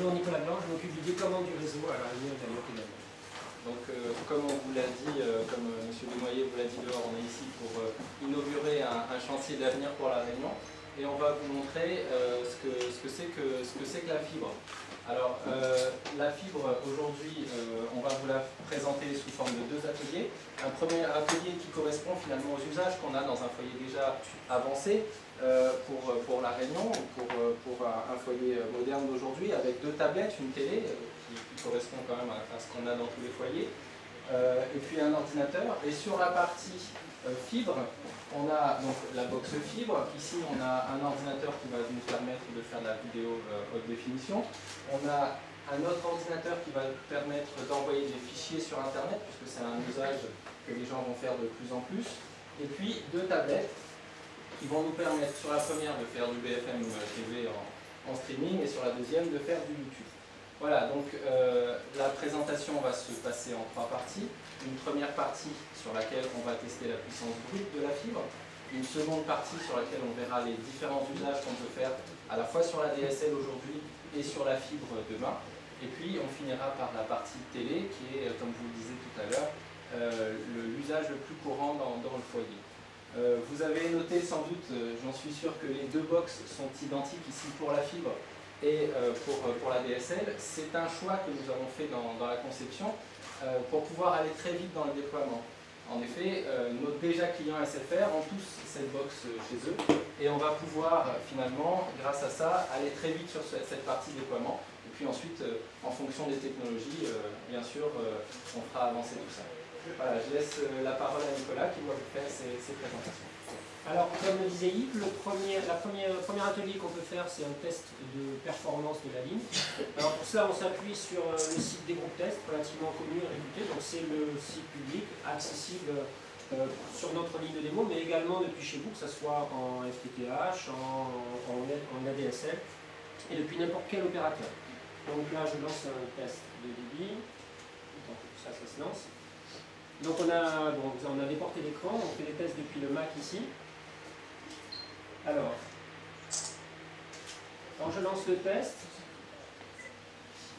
Bonjour, Nicolas Blanc, je m'occupe du déploiement du réseau à la Réunion également. Donc, comme on vous l'a dit, comme M. Desnoyers vous l'a dit dehors, on est ici pour inaugurer un chantier d'avenir pour la Réunion. Et on va vous montrer ce que c'est que la fibre. Alors, la fibre, aujourd'hui, on va vous la présenter sous forme de 2 ateliers. Un premier atelier qui correspond finalement aux usages qu'on a dans un foyer déjà avancé pour la Réunion, pour un foyer moderne d'aujourd'hui, avec 2 tablettes, une télé, qui correspond quand même à ce qu'on a dans tous les foyers, et puis un ordinateur. Et sur la partie fibre, on a donc la box fibre. Ici, on a un ordinateur qui va nous permettre de faire de la vidéo haute définition. On a un autre ordinateur qui va permettre d'envoyer des fichiers sur Internet, puisque c'est un usage que les gens vont faire de plus en plus. Et puis 2 tablettes qui vont nous permettre, sur la première, de faire du BFM TV en streaming, et sur la deuxième, de faire du YouTube. Voilà, donc la présentation va se passer en 3 parties. Une première partie sur laquelle on va tester la puissance brute de la fibre. Une seconde partie sur laquelle on verra les différents usages qu'on peut faire à la fois sur la DSL aujourd'hui et sur la fibre demain. Et puis on finira par la partie télé qui est, comme je vous le disais tout à l'heure, l'usage le plus courant dans le foyer. Vous avez noté sans doute, j'en suis sûr, que les 2 box sont identiques ici pour la fibre et pour la DSL. C'est un choix que nous avons fait dans la conception pour pouvoir aller très vite dans le déploiement. En effet, nos déjà clients SFR ont tous cette box chez eux et on va pouvoir finalement, grâce à ça, aller très vite sur cette partie déploiement. Et puis ensuite, en fonction des technologies, bien sûr, on fera avancer tout ça. Voilà, je laisse la parole à Nicolas qui va vous faire ses présentations. Alors, comme le disait Yves, le premier atelier qu'on peut faire, c'est un test de performance de la ligne. Alors pour cela, on s'appuie sur le site des groupes tests, relativement connu et réputé. Donc c'est le site public, accessible sur notre ligne de démo, mais également depuis chez vous, que ce soit en FTTH, en ADSL, et depuis n'importe quel opérateur. Donc là, je lance un test de débit. Donc ça se lance. Donc on a déporté l'écran, on fait des tests depuis le Mac ici. Alors, quand je lance le test,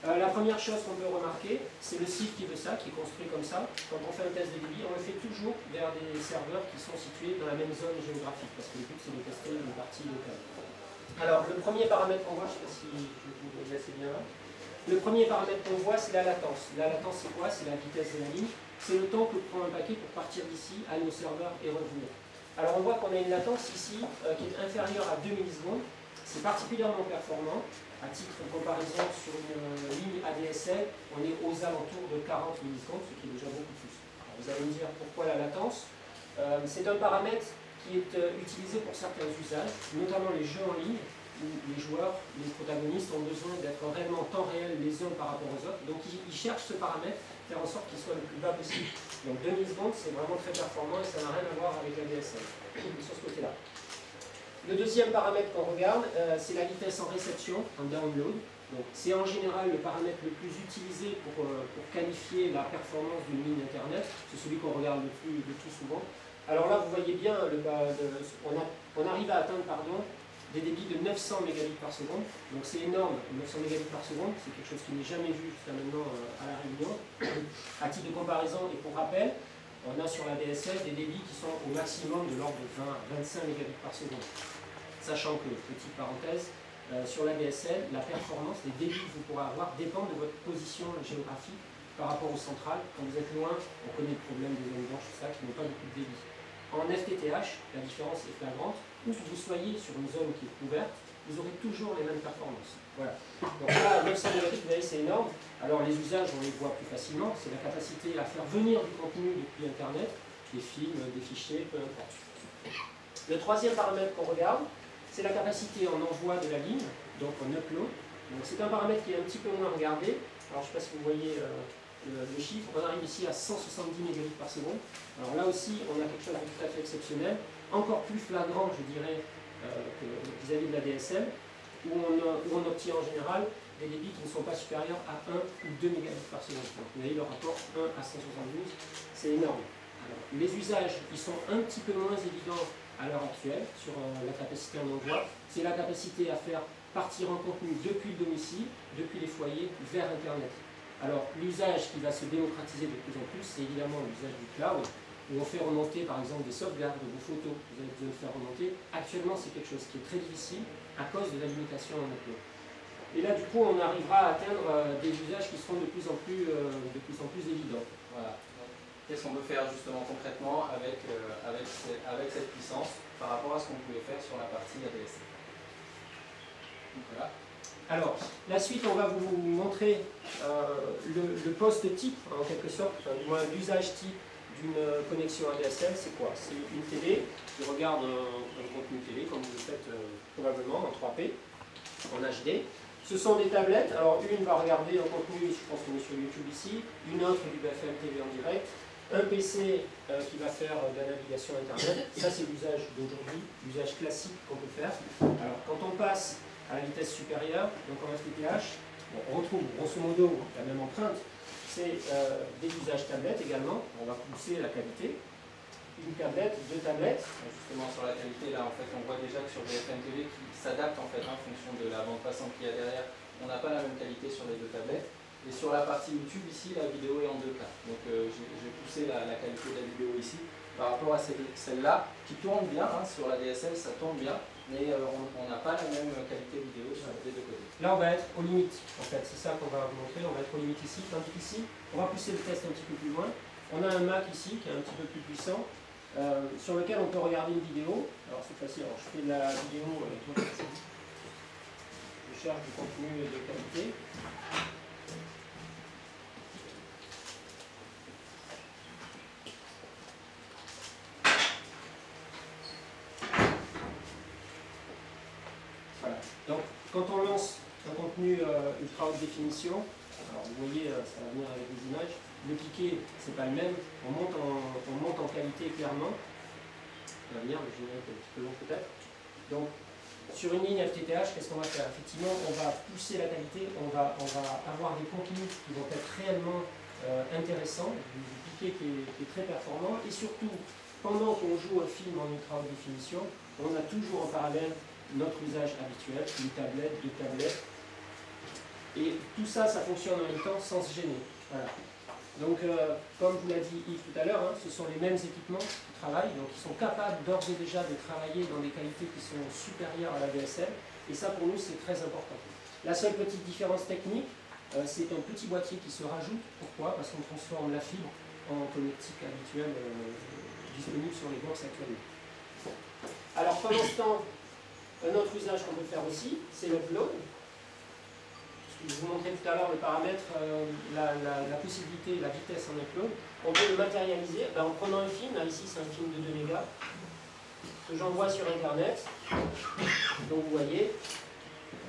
la première chose qu'on peut remarquer, c'est le site qui veut ça, qui est construit comme ça. Quand on fait un test de débit, on le fait toujours vers des serveurs qui sont situés dans la même zone géographique, parce que le but c'est de tester une partie locale. Alors, le premier paramètre qu'on voit, je ne sais pas si je vous laisse bien là. Le premier paramètre qu'on voit, c'est la latence. La latence, c'est quoi? C'est la vitesse de la ligne. C'est le temps que prend un paquet pour partir d'ici, aller au serveur et revenir. Alors on voit qu'on a une latence ici qui est inférieure à 2 millisecondes. C'est particulièrement performant. À titre de comparaison, sur une ligne ADSL, on est aux alentours de 40 millisecondes, ce qui est déjà beaucoup plus. Alors, vous allez me dire pourquoi la latence. C'est un paramètre qui est utilisé pour certains usages, notamment les jeux en ligne, où les joueurs, les protagonistes ont besoin d'être réellement en temps réel les uns par rapport aux autres. Donc ils cherchent ce paramètre, faire en sorte qu'il soit le plus bas possible. Donc 2 millisecondes, c'est vraiment très performant et ça n'a rien à voir avec la DSL, sur ce côté-là. Le deuxième paramètre qu'on regarde, c'est la vitesse en réception, en download. C'est en général le paramètre le plus utilisé pour qualifier la performance d'une ligne Internet. C'est celui qu'on regarde le plus souvent. Alors là, vous voyez bien, on arrive à atteindre des débits de 900 mégabits par seconde. Donc c'est énorme, 900 mégabits par seconde, c'est quelque chose qui n'est jamais vu jusqu'à maintenant à la Réunion. À titre de comparaison et pour rappel, on a sur la DSL des débits qui sont au maximum de l'ordre de 20 à 25 mégabits par seconde. Sachant que, petite parenthèse, sur la DSL, la performance, les débits que vous pourrez avoir dépendent de votre position géographique par rapport au central. Quand vous êtes loin, on connaît le problème des zones blanches, tout ça, qui n'ont pas beaucoup de débit. En FTTH, la différence est flagrante. Où que vous soyez sur une zone qui est couverte, vous aurez toujours les mêmes performances. Voilà. Donc là, 900 mégabits, vous voyez, c'est énorme. Alors les usages, on les voit plus facilement. C'est la capacité à faire venir du contenu depuis Internet, des films, des fichiers, peu importe. Le troisième paramètre qu'on regarde, c'est la capacité en envoi de la ligne, donc en upload. Donc c'est un paramètre qui est un petit peu moins regardé. Alors je ne sais pas si vous voyez le chiffre, on arrive ici à 170 mégabits par seconde. Alors là aussi, on a quelque chose de tout à fait exceptionnel, encore plus flagrant, je dirais, vis-à-vis de la DSL, où on obtient en général des débits qui ne sont pas supérieurs à 1 ou 2 mégabits par seconde. Donc, vous voyez le rapport 1 à 172, c'est énorme. Alors, les usages, ils sont un petit peu moins évidents à l'heure actuelle sur la capacité en envoi, c'est la capacité à faire partir un contenu depuis le domicile, depuis les foyers, vers Internet. Alors l'usage qui va se démocratiser de plus en plus, c'est évidemment l'usage du cloud, où on fait remonter par exemple des sauvegardes de vos photos, vous avez besoin de faire remonter. Actuellement c'est quelque chose qui est très difficile à cause de la limitation en upload. Et là du coup on arrivera à atteindre des usages qui seront de plus en plus évidents. Voilà. Qu'est-ce qu'on peut faire justement concrètement avec cette puissance par rapport à ce qu'on pouvait faire sur la partie ADSL. Voilà. Alors, la suite, on va vous montrer le poste type, en quelque sorte, enfin, du moins l'usage type d'une connexion ADSL. C'est quoi? C'est une télé qui regarde un contenu télé, comme vous le faites probablement en 3P, en HD. Ce sont des tablettes. Alors, une va regarder un contenu, je pense qu'on est sur YouTube ici, une autre du BFM TV en direct, un PC qui va faire de la navigation Internet. Ça, c'est l'usage d'aujourd'hui, l'usage classique qu'on peut faire. Alors, quand on passe à la vitesse supérieure, donc en FTTH, bon, on retrouve grosso modo la même empreinte, c'est des usages tablettes également, on va pousser la qualité, une tablette, deux tablettes. Justement sur la qualité, là en fait on voit déjà que sur BFM TV qui s'adapte en fait en fonction de la bande passante qu'il y a derrière, on n'a pas la même qualité sur les deux tablettes. Et sur la partie YouTube ici, la vidéo est en 2K. Donc j'ai poussé la qualité de la vidéo ici par rapport à celle-là, qui tourne bien, hein, sur la DSL ça tourne bien, mais on n'a pas la même qualité vidéo sur les deux côtés. Là on va être aux limites, en fait, c'est ça qu'on va vous montrer, on va être aux limites ici, tandis qu'ici, on va pousser le test un petit peu plus loin. On a un Mac ici qui est un petit peu plus puissant, sur lequel on peut regarder une vidéo. Alors c'est facile, alors je fais de la vidéo, je cherche du contenu de qualité. Voilà. Donc quand on lance un contenu ultra haute définition, alors vous voyez, ça va venir avec des images, le cliquet, c'est pas le même, on monte en qualité clairement. Ça va venir, le générique est un petit peu long peut-être. Donc, sur une ligne FTTH, qu'est-ce qu'on va faire? Effectivement, on va pousser la qualité, on va avoir des contenus qui vont être réellement intéressants, du cliquet qui est très performant, et surtout, pendant qu'on joue un film en ultra haute définition, on a toujours en parallèle notre usage habituel, une tablette, deux tablettes, et tout ça, ça fonctionne en même temps sans se gêner. Voilà. Donc, comme vous l'a dit Yves tout à l'heure, hein, ce sont les mêmes équipements qui travaillent, donc ils sont capables d'ores et déjà de travailler dans des qualités qui sont supérieures à la DSL, et ça pour nous c'est très important. La seule petite différence technique, c'est un petit boîtier qui se rajoute. Pourquoi? Parce qu'on transforme la fibre en connectique habituelle disponible sur les box actuellement. Alors pendant ce temps, un autre usage qu'on peut faire aussi, c'est l'upload. Je vous montrais tout à l'heure le paramètre, la possibilité, la vitesse en upload. On peut le matérialiser en prenant un film. Là, ici, c'est un film de 2 mégas que j'envoie sur Internet. Donc, vous voyez,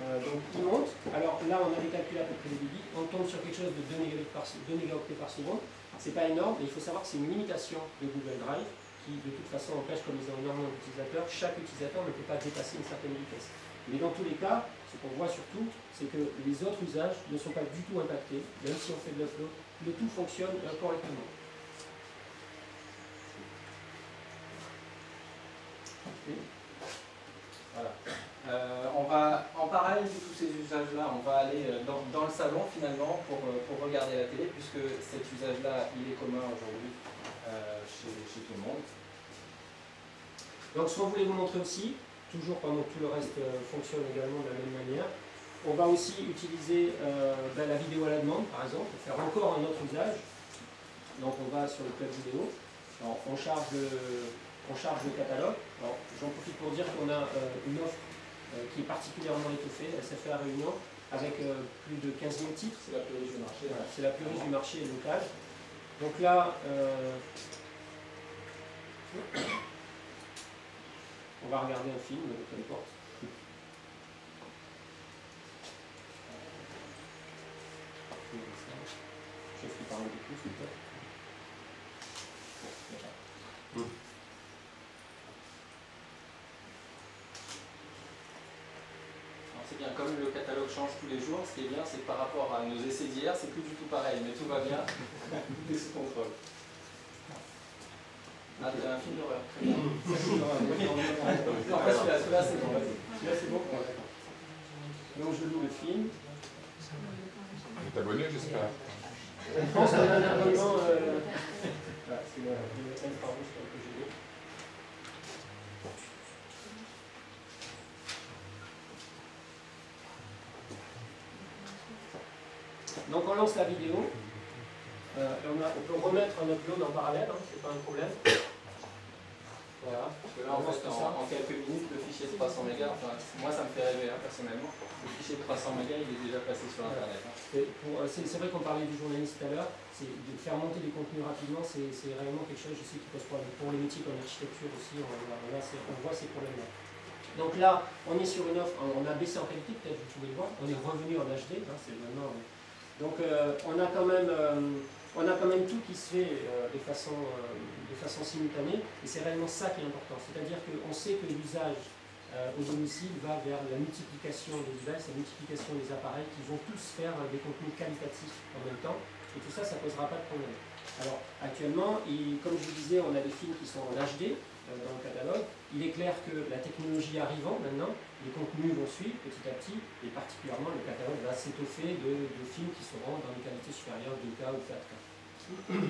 donc il monte. Alors là, on avait calculé à peu près le débit. On tombe sur quelque chose de 2 mégaoctets par seconde. C'est pas énorme, mais il faut savoir que c'est une limitation de Google Drive qui, de toute façon, empêche, comme ils ont énormément d'utilisateurs, chaque utilisateur ne peut pas dépasser une certaine vitesse. Mais dans tous les cas, ce qu'on voit surtout, c'est que les autres usages ne sont pas du tout impactés, même si on fait de l'upload, le tout fonctionne correctement. Okay. Voilà. On va, en parallèle de tous ces usages-là, on va aller dans le salon finalement pour regarder la télé, puisque cet usage-là, il est commun aujourd'hui chez tout le monde. Donc ce qu'on voulait vous montrer aussi, toujours pendant que tout le reste fonctionne également de la même manière, on va aussi utiliser la vidéo à la demande, par exemple, pour faire encore un autre usage. Donc on va sur le club vidéo, alors, on charge le catalogue. J'en profite pour dire qu'on a une offre qui est particulièrement étoffée, elle s'est fait à Réunion, avec plus de 15 000 titres. C'est la plus riche du marché. Voilà, c'est la plus riche du marché local. Donc là, on va regarder un film, peu importe. Chef qui parle de plus, peut-être. C'est bien, comme le catalogue change tous les jours, ce qui est bien, c'est que par rapport à nos essais d'hier, c'est plus du tout pareil, mais tout va bien, tout est sous contrôle. Ah, un film d'horreur. Très bien. Après, celui-là, c'est bon. Celui-là, c'est bon. Donc, je loue le film. Vous êtes abonné, j'espère. Je pense qu'on a un abonnement. Voilà, c'est le infrarouge que j'ai mis. Donc on lance la vidéo. On peut remettre un upload en parallèle, hein, c'est pas un problème. Voilà. Parce que là, en fait, en quelques minutes, le fichier de 300 mégas, enfin, moi ça me fait rêver hein, personnellement. Le fichier de 300 mégas, il est déjà passé sur Internet. Hein. C'est vrai qu'on parlait du journaliste tout à l'heure, c'est de faire monter des contenus rapidement, c'est réellement quelque chose, je sais, qui pose problème. Pour les métiers comme l'architecture aussi, on voit ces problèmes-là. Donc là, on est sur une offre, on a baissé en qualité, peut-être vous pouvez le voir, on est revenu en HD, hein, c'est maintenant. Donc on a quand même tout qui se fait de façon simultanée, et c'est réellement ça qui est important. C'est-à-dire qu'on sait que l'usage au domicile va vers la multiplication des devices, la multiplication des appareils qui vont tous faire des contenus qualitatifs en même temps, et tout ça, ça ne posera pas de problème. Alors actuellement, comme je vous disais, on a des films qui sont en HD dans le catalogue. Il est clair que la technologie arrivant maintenant, les contenus vont suivre petit à petit, et particulièrement le catalogue va s'étoffer de films qui seront dans une qualité supérieure 2K ou 4K.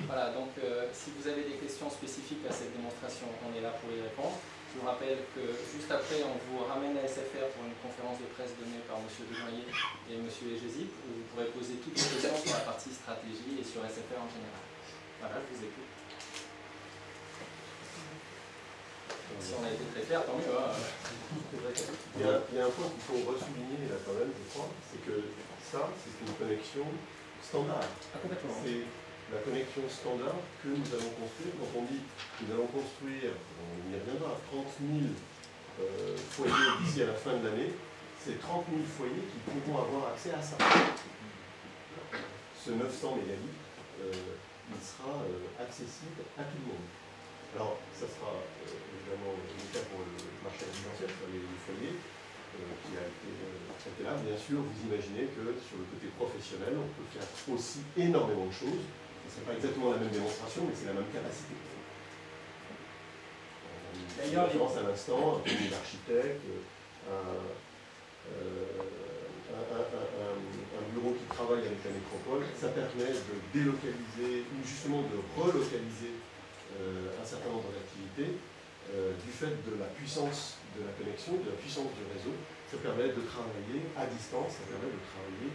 Voilà, donc si vous avez des questions spécifiques à cette démonstration, on est là pour y répondre. Je vous rappelle que juste après, on vous ramène à SFR pour une conférence de presse donnée par M. Desnoyers et M. Egésip, où vous pourrez poser toutes les questions sur la partie stratégie et sur SFR en général. Voilà, je vous écoute. Si on a été très clair, tant mieux. Hein. Il y a un point qu'il faut re-souligner là quand même, je crois, c'est que ça, c'est une connexion standard. Ah, complètement. C'est la connexion standard que nous allons construire. Quand on dit que nous allons construire, on y reviendra, 30 000 foyers d'ici à la fin de l'année, c'est 30 000 foyers qui pourront avoir accès à ça. Ce 900 mégabits, il sera accessible à tout le monde. Alors, ça sera évidemment le cas pour le marché résidentiel, sur les foyers, qui a été là. Bien sûr, vous imaginez que sur le côté professionnel, on peut faire aussi énormément de choses. Ce n'est pas exactement la même démonstration, mais c'est la même capacité. D'ailleurs, je pense à l'instant, un cabinet d'architecte, un bureau qui travaille avec la métropole, ça permet de délocaliser, ou justement de relocaliser un certain nombre d'activités du fait de la puissance de la connexion, de la puissance du réseau. Ça permet de travailler à distance, ça permet de travailler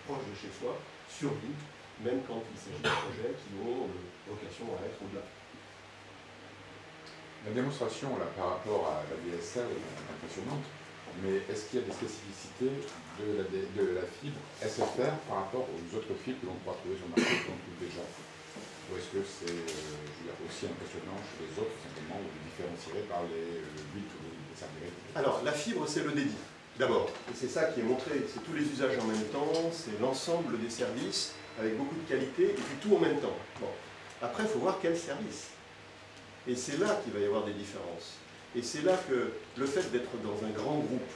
proche de chez soi, sur l'île, même quand il s'agit de projets qui ont vocation à être au-delà. La démonstration là, par rapport à la DSL est impressionnante, mais est-ce qu'il y a des spécificités de la fibre SFR par rapport aux autres fibres que l'on pourra trouver sur le marché qu'on trouve déjà? Ou est-ce que c'est aussi impressionnant chez les autres, simplement, ou différencié par les 8 ou les serviettes? Alors, la fibre, c'est le débit, d'abord. Et c'est ça qui est montré, c'est tous les usages en même temps, c'est l'ensemble des services, avec beaucoup de qualité, et puis tout en même temps. Bon. Après, il faut voir quel service. Et c'est là qu'il va y avoir des différences. Et c'est là que le fait d'être dans un grand groupe,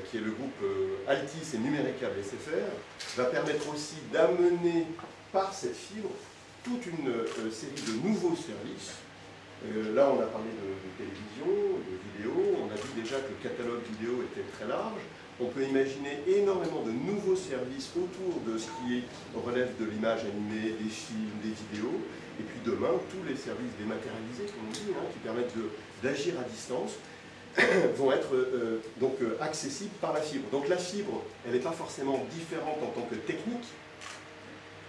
qui est le groupe Altis et Numericable SFR, va permettre aussi d'amener par cette fibre toute une série de nouveaux services. Là, on a parlé de télévision, de vidéo, on a vu déjà que le catalogue vidéo était très large. On peut imaginer énormément de nouveaux services autour de ce qui relève de l'image animée, des films, des vidéos. Et puis demain, tous les services dématérialisés, comme on dit, hein, qui permettent d'agir à distance, vont être accessibles par la fibre. Donc la fibre, elle n'est pas forcément différente en tant que technique,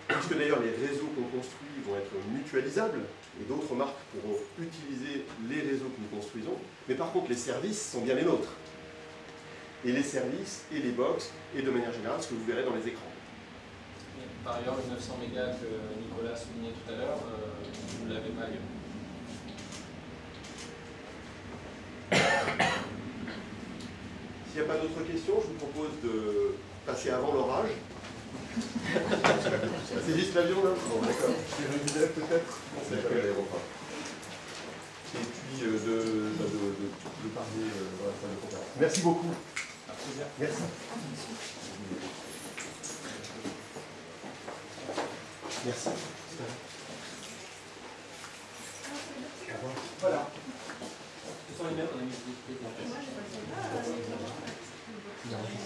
puisque d'ailleurs les réseaux qu'on construit vont être mutualisables, et d'autres marques pourront utiliser les réseaux que nous construisons, mais par contre les services sont bien les nôtres. Et les services, et les box, et de manière générale, ce que vous verrez dans les écrans. Et par ailleurs, le 900 mégas que Nicolas soulignait tout à l'heure, vous ne l'avez pas ailleurs. S'il n'y a pas d'autres questions, je vous propose de passer avant l'orage. C'est juste l'avion là? Bon, d'accord. Je disais peut-être. D'accord, l'aéroport. Et puis de parler dans la salle de conférence. Merci beaucoup. Merci. Merci. sur les mêmes qu'on a mis des Moi, je ne sais pas.